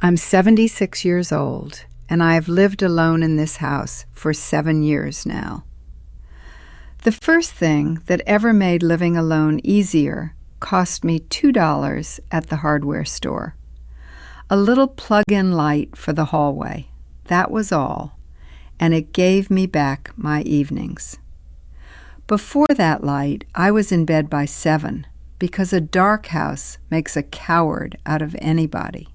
I'm 76 years old, and I have lived alone in this house for 7 years now. The first thing that ever made living alone easier cost me $2 at the hardware store. A little plug-in light for the hallway. That was all, and it gave me back my evenings. Before that light, I was in bed by 7 because a dark house makes a coward out of anybody.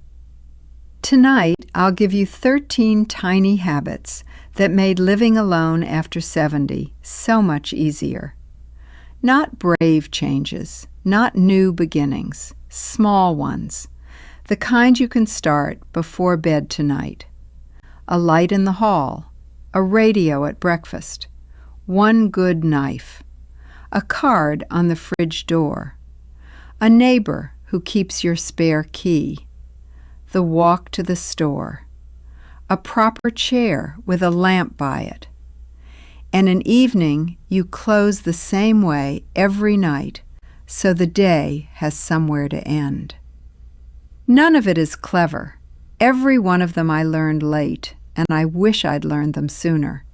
Tonight, I'll give you 13 tiny habits that made living alone after 70 so much easier. Not brave changes, not new beginnings, small ones, the kind you can start before bed tonight. A light in the hall, a radio at breakfast, one good knife, a card on the fridge door, a neighbor who keeps your spare key, the walk to the store, a proper chair with a lamp by it, and an evening you close the same way every night so the day has somewhere to end. None of it is clever. Every one of them I learned late, and I wish I'd learned them sooner.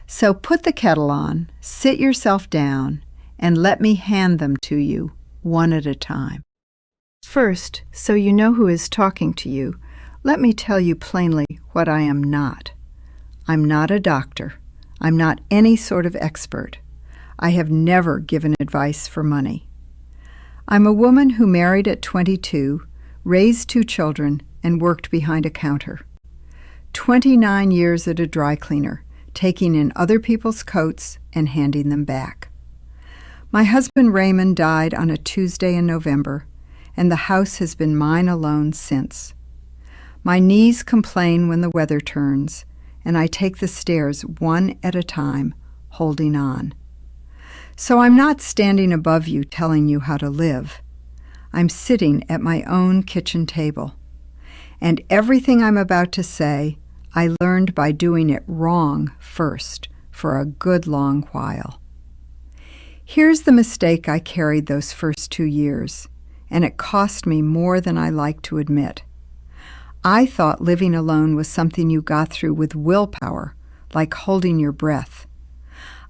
So put the kettle on, sit yourself down, and let me hand them to you one at a time. First, so you know who is talking to you, let me tell you plainly what I am not. I'm not a doctor. I'm not any sort of expert. I have never given advice for money. I'm a woman who married at 22, raised 2 children, and worked behind a counter. 29 years at a dry cleaner, taking in other people's coats and handing them back. My husband Raymond died on a Tuesday in November, and the house has been mine alone since. My knees complain when the weather turns, and I take the stairs one at a time, holding on. So I'm not standing above you telling you how to live. I'm sitting at my own kitchen table. And everything I'm about to say, I learned by doing it wrong first for a good long while. Here's the mistake I carried those first 2 years, and it cost me more than I like to admit. I thought living alone was something you got through with willpower, like holding your breath.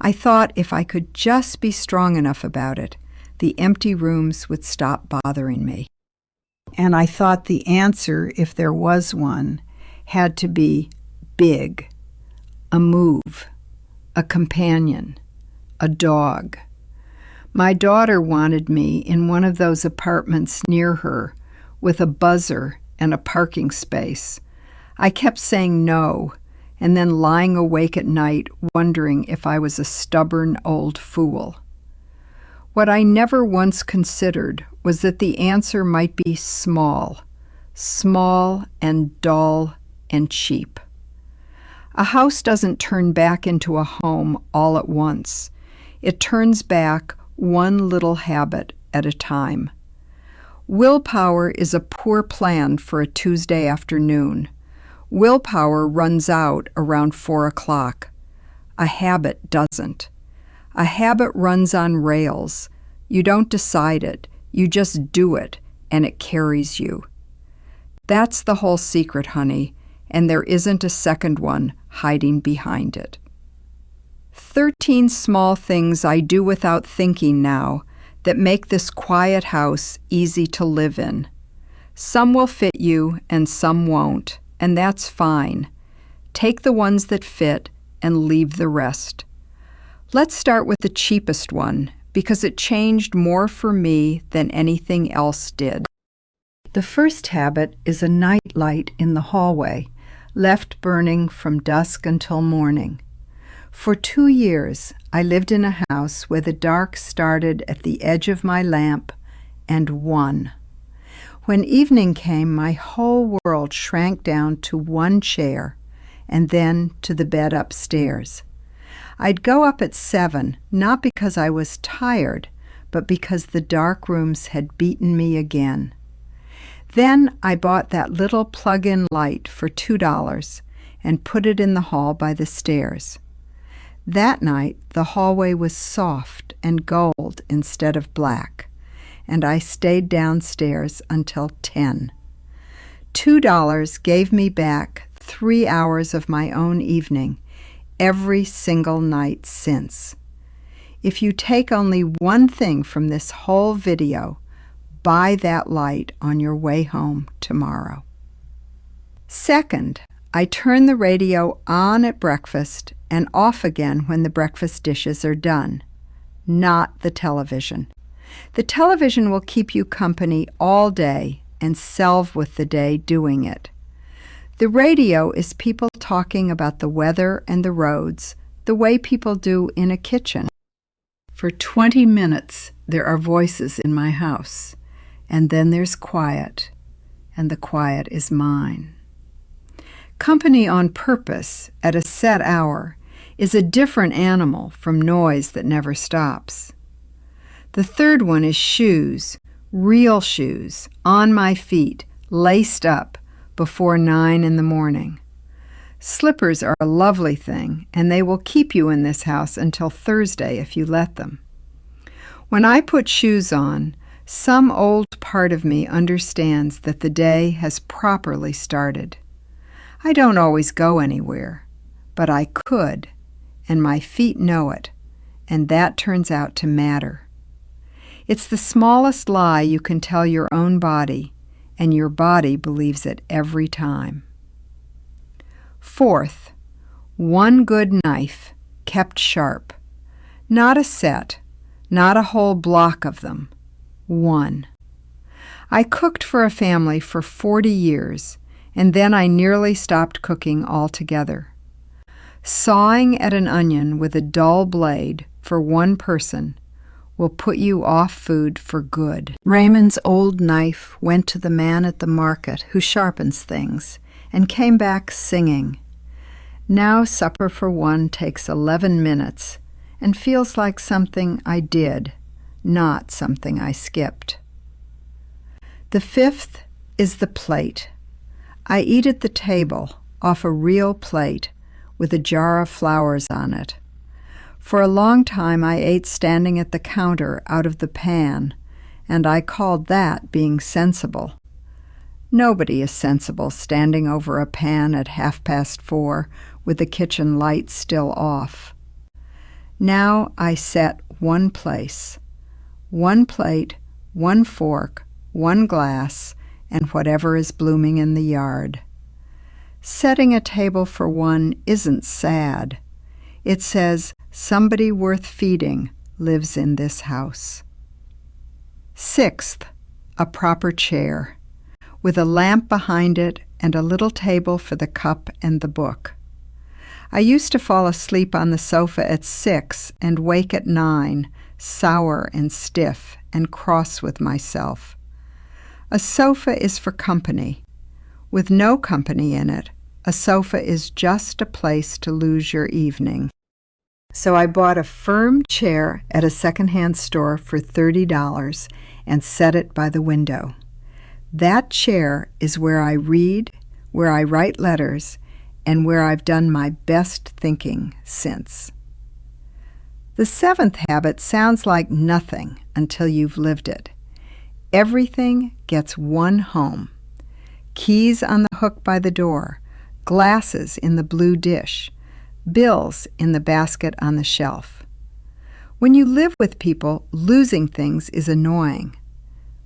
I thought if I could just be strong enough about it, the empty rooms would stop bothering me. And I thought the answer, if there was one, had to be big, a move, a companion, a dog. My daughter wanted me in one of those apartments near her with a buzzer and a parking space. I kept saying no, and then lying awake at night wondering if I was a stubborn old fool. What I never once considered was that the answer might be small and dull and cheap. A house doesn't turn back into a home all at once. It turns back one little habit at a time. Willpower is a poor plan for a Tuesday afternoon. Willpower runs out around 4 o'clock. A habit doesn't. A habit runs on rails. You don't decide it. You just do it, and it carries you. That's the whole secret, honey, and there isn't a second one hiding behind it. 13 small things I do without thinking now that make this quiet house easy to live in. Some will fit you and some won't, and that's fine. Take the ones that fit and leave the rest. Let's start with the cheapest one, because it changed more for me than anything else did. The first habit is a night light in the hallway, left burning from dusk until morning. For 2 years, I lived in a house where the dark started at the edge of my lamp and won. When evening came, my whole world shrank down to one chair and then to the bed upstairs. I'd go up at 7, not because I was tired, but because the dark rooms had beaten me again. Then I bought that little plug-in light for $2 and put it in the hall by the stairs. That night, the hallway was soft and gold instead of black, and I stayed downstairs until 10. $2 gave me back 3 hours of my own evening every single night since. If you take only one thing from this whole video, buy that light on your way home tomorrow. Second, I turn the radio on at breakfast and off again when the breakfast dishes are done, not the television. The television will keep you company all day and salve with the day doing it. The radio is people talking about the weather and the roads the way people do in a kitchen. For 20 minutes, there are voices in my house, and then there's quiet, and the quiet is mine. Company on purpose at a set hour is a different animal from noise that never stops. The third one is shoes, real shoes, on my feet, laced up, before 9 in the morning. Slippers are a lovely thing, and they will keep you in this house until Thursday if you let them. When I put shoes on, some old part of me understands that the day has properly started. I don't always go anywhere, but I could, and my feet know it, and that turns out to matter. It's the smallest lie you can tell your own body, and your body believes it every time. Fourth, one good knife, kept sharp. Not a set, not a whole block of them. One. I cooked for a family for 40 years, and then I nearly stopped cooking altogether. Sawing at an onion with a dull blade for one person will put you off food for good. Raymond's old knife went to the man at the market who sharpens things, and came back singing. Now supper for one takes 11 minutes and feels like something I did, not something I skipped. The fifth is the plate. I eat at the table, off a real plate, with a jar of flowers on it. For a long time I ate standing at the counter out of the pan, and I called that being sensible. Nobody is sensible standing over a pan at 4:30 with the kitchen light still off. Now I set one place, one plate, one fork, one glass, and whatever is blooming in the yard. Setting a table for one isn't sad. It says somebody worth feeding lives in this house. Sixth, a proper chair, with a lamp behind it and a little table for the cup and the book. I used to fall asleep on the sofa at 6 and wake at 9, sour and stiff and cross with myself. A sofa is for company. With no company in it, a sofa is just a place to lose your evening. So I bought a firm chair at a secondhand store for $30 and set it by the window. That chair is where I read, where I write letters, and where I've done my best thinking since. The seventh habit sounds like nothing until you've lived it. Everything gets one home. Keys on the hook by the door, glasses in the blue dish, bills in the basket on the shelf. When you live with people, losing things is annoying.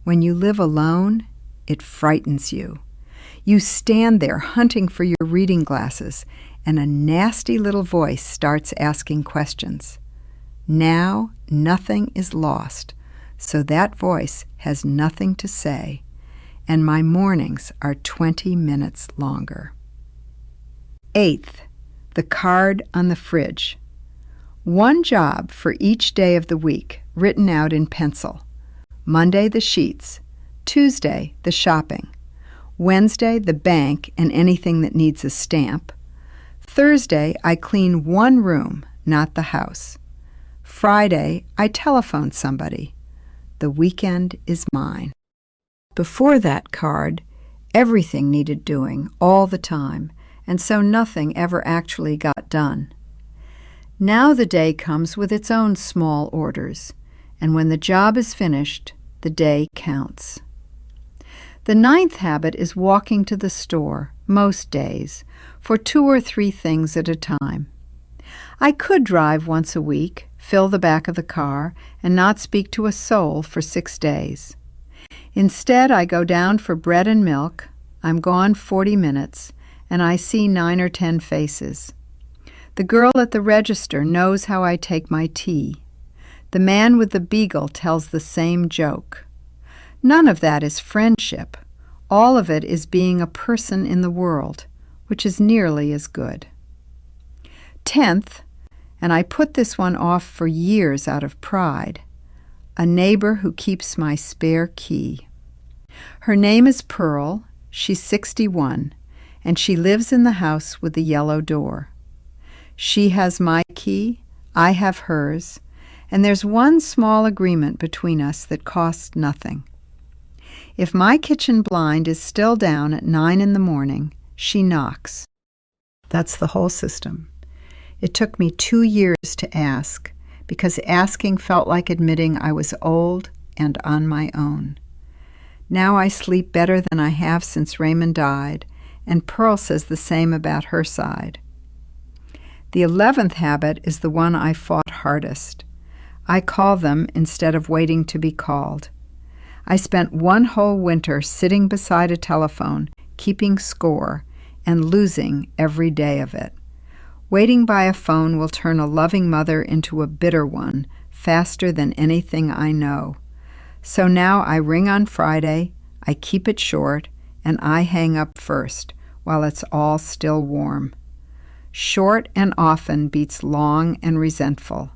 When you live alone, it frightens you. You stand there hunting for your reading glasses, and a nasty little voice starts asking questions. Now nothing is lost, so that voice has nothing to say, and my mornings are 20 minutes longer. Eighth, the card on the fridge. One job for each day of the week, written out in pencil. Monday, the sheets. Tuesday, the shopping. Wednesday, the bank and anything that needs a stamp. Thursday, I clean one room, not the house. Friday, I telephone somebody. The weekend is mine. Before that card, everything needed doing all the time, and so nothing ever actually got done. Now the day comes with its own small orders, and when the job is finished, the day counts. The 9th habit is walking to the store, most days, for 2 or 3 things at a time. I could drive once a week, fill the back of the car, and not speak to a soul for 6 days. Instead, I go down for bread and milk, I'm gone 40 minutes, and I see 9 or 10 faces. The girl at the register knows how I take my tea. The man with the beagle tells the same joke. None of that is friendship. All of it is being a person in the world, which is nearly as good. 10th, and I put this one off for years out of pride, a neighbor who keeps my spare key. Her name is Pearl, she's 61, and she lives in the house with the yellow door. She has my key, I have hers, and there's one small agreement between us that costs nothing. If my kitchen blind is still down at 9 in the morning, she knocks. That's the whole system. It took me 2 years to ask, because asking felt like admitting I was old and on my own. Now I sleep better than I have since Raymond died, and Pearl says the same about her side. The 11th habit is the one I fought hardest. I call them instead of waiting to be called. I spent one whole winter sitting beside a telephone, keeping score, and losing every day of it. Waiting by a phone will turn a loving mother into a bitter one faster than anything I know. So now I ring on Friday, I keep it short, and I hang up first, while it's all still warm. Short and often beats long and resentful,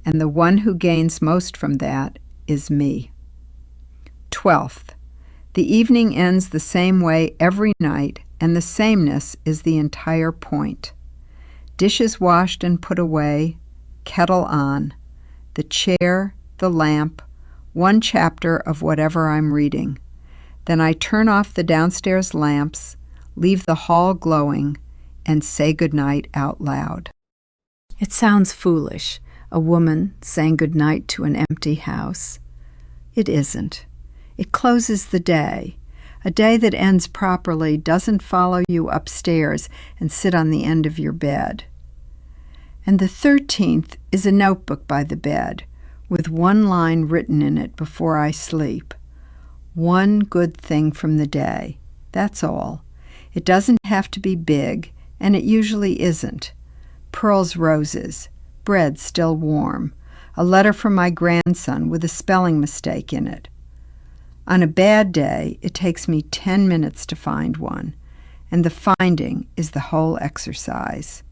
and the one who gains most from that is me. 12th, the evening ends the same way every night, and the sameness is the entire point. Dishes washed and put away, kettle on, the chair, the lamp, one chapter of whatever I'm reading. Then I turn off the downstairs lamps, leave the hall glowing, and say goodnight out loud. It sounds foolish, a woman saying goodnight to an empty house. It isn't. It closes the day. A day that ends properly doesn't follow you upstairs and sit on the end of your bed. And the 13th is a notebook by the bed, with one line written in it before I sleep. One good thing from the day. That's all. It doesn't have to be big, and it usually isn't. Pearl's roses, bread still warm, a letter from my grandson with a spelling mistake in it. On a bad day, it takes me 10 minutes to find one, and the finding is the whole exercise.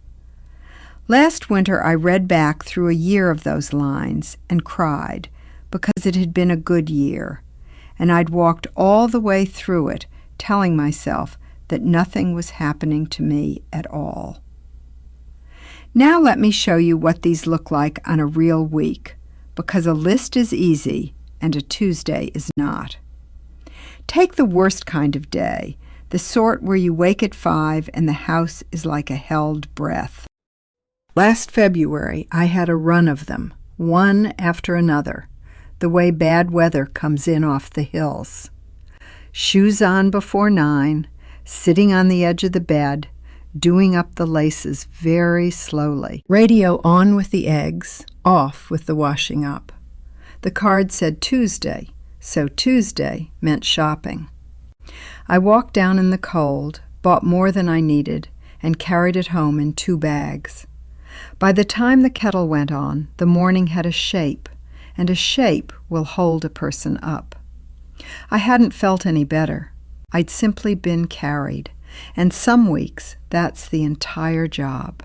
Last winter, I read back through a year of those lines and cried because it had been a good year, and I'd walked all the way through it telling myself that nothing was happening to me at all. Now let me show you what these look like on a real week, because a list is easy and a Tuesday is not. Take the worst kind of day, the sort where you wake at 5 and the house is like a held breath. Last February, I had a run of them, one after another, the way bad weather comes in off the hills. Shoes on before 9, sitting on the edge of the bed, doing up the laces very slowly. Radio on with the eggs, off with the washing up. The card said Tuesday, so Tuesday meant shopping. I walked down in the cold, bought more than I needed, and carried it home in 2 bags. By the time the kettle went on, the morning had a shape, and a shape will hold a person up. I hadn't felt any better. I'd simply been carried, and some weeks that's the entire job.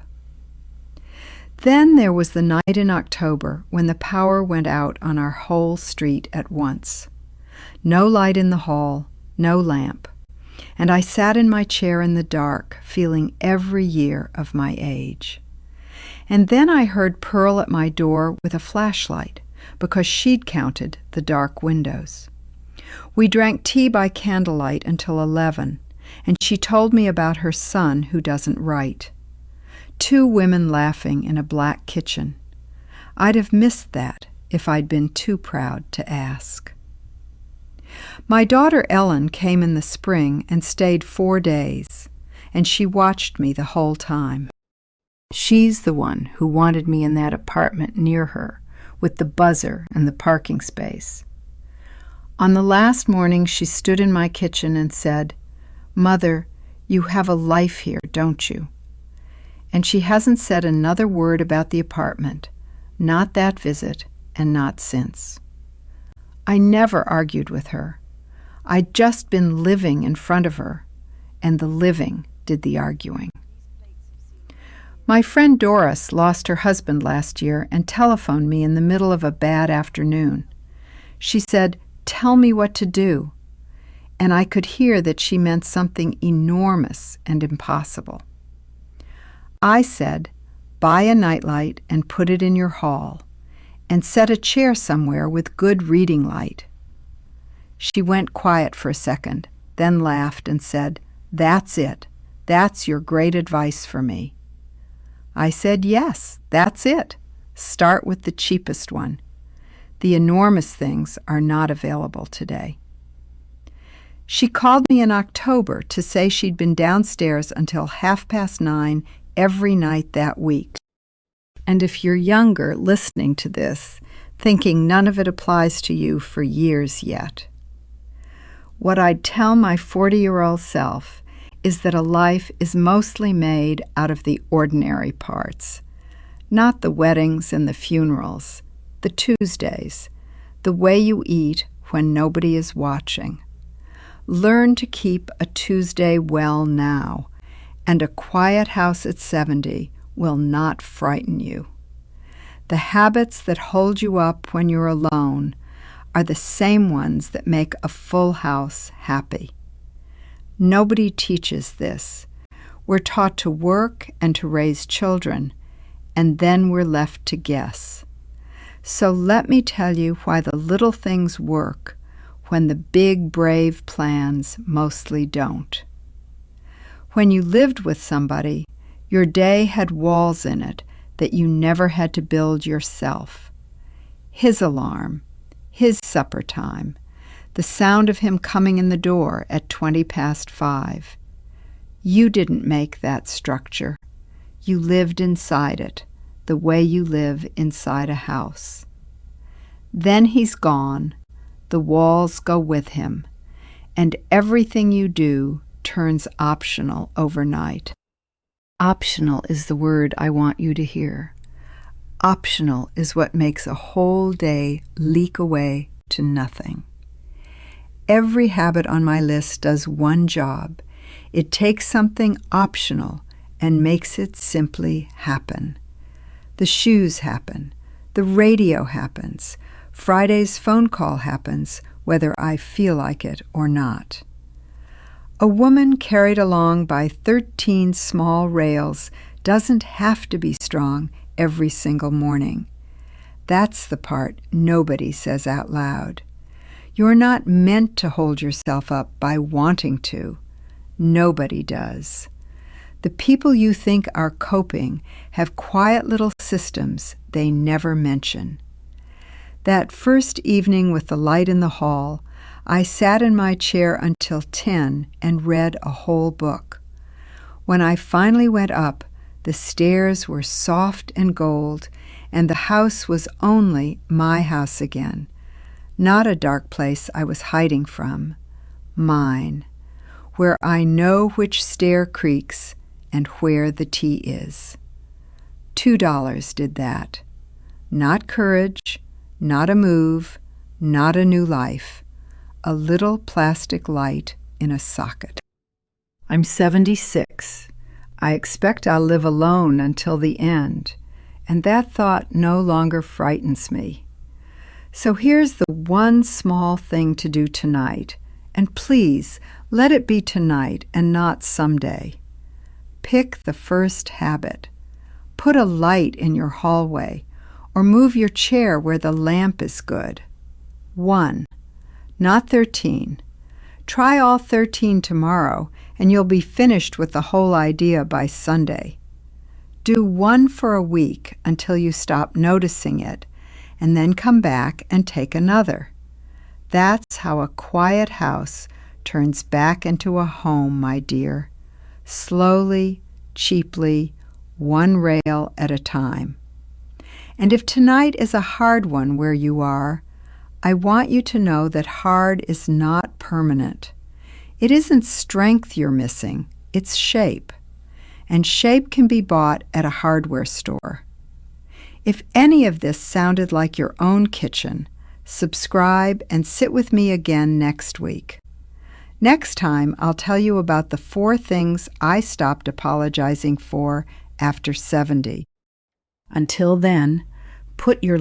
Then there was the night in October when the power went out on our whole street at once. No light in the hall, no lamp, and I sat in my chair in the dark, feeling every year of my age. And then I heard Pearl at my door with a flashlight, because she'd counted the dark windows. We drank tea by candlelight until 11, and she told me about her son who doesn't write. 2 women laughing in a black kitchen. I'd have missed that if I'd been too proud to ask. My daughter Ellen came in the spring and stayed 4 days, and she watched me the whole time. She's the one who wanted me in that apartment near her, with the buzzer and the parking space. On the last morning, she stood in my kitchen and said, "Mother, you have a life here, don't you?" And she hasn't said another word about the apartment, not that visit and not since. I never argued with her. I'd just been living in front of her, and the living did the arguing. My friend Doris lost her husband last year and telephoned me in the middle of a bad afternoon. She said, "Tell me what to do." And I could hear that she meant something enormous and impossible. I said, "Buy a nightlight and put it in your hall, and set a chair somewhere with good reading light." She went quiet for a second, then laughed and said, "That's it. That's your great advice for me." I said, "Yes, that's it. Start with the cheapest one. The enormous things are not available today." She called me in October to say she'd been downstairs until 9:30 every night that week. And if you're younger listening to this, thinking none of it applies to you for years yet, what I'd tell my 40-year-old self is that a life is mostly made out of the ordinary parts, not the weddings and the funerals, the Tuesdays, the way you eat when nobody is watching. Learn to keep a Tuesday well now, and a quiet house at 70 will not frighten you. The habits that hold you up when you're alone are the same ones that make a full house happy. Nobody teaches this. We're taught to work and to raise children, and then we're left to guess. So let me tell you why the little things work when the big, brave plans mostly don't. When you lived with somebody, your day had walls in it that you never had to build yourself. His alarm, his supper time, the sound of him coming in the door at 5:20. You didn't make that structure. You lived inside it, the way you live inside a house. Then he's gone, the walls go with him, and everything you do turns optional overnight. Optional is the word I want you to hear. Optional is what makes a whole day leak away to nothing. Every habit on my list does one job. It takes something optional and makes it simply happen. The shoes happen. The radio happens. Friday's phone call happens, whether I feel like it or not. A woman carried along by 13 small rails doesn't have to be strong every single morning. That's the part nobody says out loud. You're not meant to hold yourself up by wanting to. Nobody does. The people you think are coping have quiet little systems they never mention. That first evening with the light in the hall, I sat in my chair until 10 and read a whole book. When I finally went up, the stairs were soft and gold, and the house was only my house again. Not a dark place I was hiding from. Mine, where I know which stair creaks and where the tea is. $2 did that. Not courage, not a move, not a new life. A little plastic light in a socket. I'm 76. I expect I'll live alone until the end, and that thought no longer frightens me. So here's the one small thing to do tonight, and please let it be tonight and not someday. Pick the first habit. Put a light in your hallway, or move your chair where the lamp is good. 1. Not 13. Try all 13 tomorrow, and you'll be finished with the whole idea by Sunday. Do one for a week until you stop noticing it, and then come back and take another. That's how a quiet house turns back into a home, my dear. Slowly, cheaply, one rail at a time. And if tonight is a hard one where you are, I want you to know that hard is not permanent. It isn't strength you're missing, it's shape. And shape can be bought at a hardware store. If any of this sounded like your own kitchen, subscribe and sit with me again next week. Next time, I'll tell you about the 4 things I stopped apologizing for after 70. Until then, put your